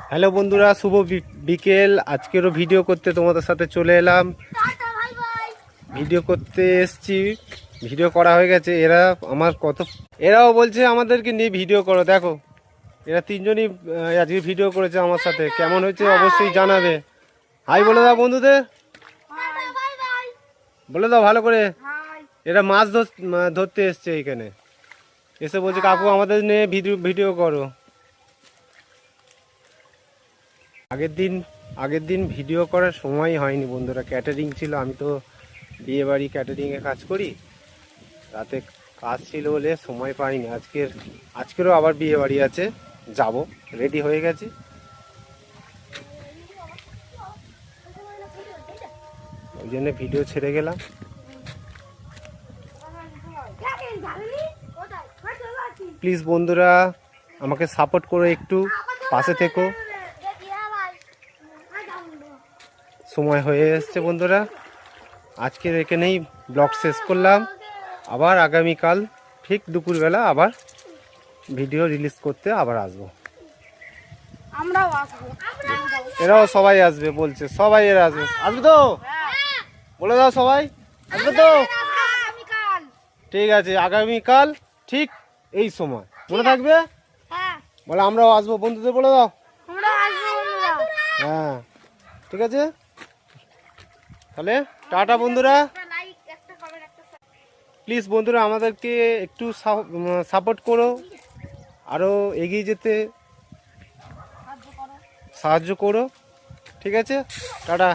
Hello বন্ধুরা, শুভ বিকেল। আজকেরও video করতে তোমাদের সাথে চলে এলাম। ভিডিও করতে এসছি, ভিডিও করা হয়ে গেছে। এরাও বলছে আমাদেরকে নিয়ে ভিডিও করো। দেখো এরা তিনজনই আজকে ভিডিও করেছে আমার সাথে। কেমন হয়েছে অবশ্যই জানাবে। হাই বলে দাও বন্ধুদের, বলে দাও ভালো করে। এরা মাছ ধরতে এসছে এইখানে, এসে বলছে কাকু আমাদের নিয়ে ভিডিও করো। আগের দিন ভিডিও করার সময় হয়নি বন্ধুরা, ক্যাটারিং ছিল। আমি তো বিয়ে বাড়ি ক্যাটারিংয়ে কাজ করি, রাতে কাজ ছিল বলে সময় পাইনি। আজকেরও আবার বিয়ে বাড়ি আছে, যাব, রেডি হয়ে গেছি। ওই জন্য ভিডিও ছেড়ে গেলাম। প্লিজ বন্ধুরা আমাকে সাপোর্ট করো, একটু পাশে থেকো। সময় হয়ে এসছে বন্ধুরা, আজকের এখানেই ব্লগ শেষ করলাম। আবার আগামীকাল ঠিক দুপুরবেলা আবার ভিডিও রিলিজ করতে আবার আসবো। এরাও সবাই আসবে বলছে, সবাই এরা আসবে। আসবে তো? বলে দাও সবাই আসবে তো? ঠিক আছে, আগামীকাল ঠিক এই সময় মনে থাকবে। বলে আমরাও আসবো, বন্ধুদের বলে দাও। হ্যাঁ ঠিক আছে, তাহলে টাটা বন্ধুরা। প্লিজ বন্ধুরা আমাদেরকে একটু সাপোর্ট করো, আরও এগিয়ে যেতে সাহায্য করো। ঠিক আছে, টাটা।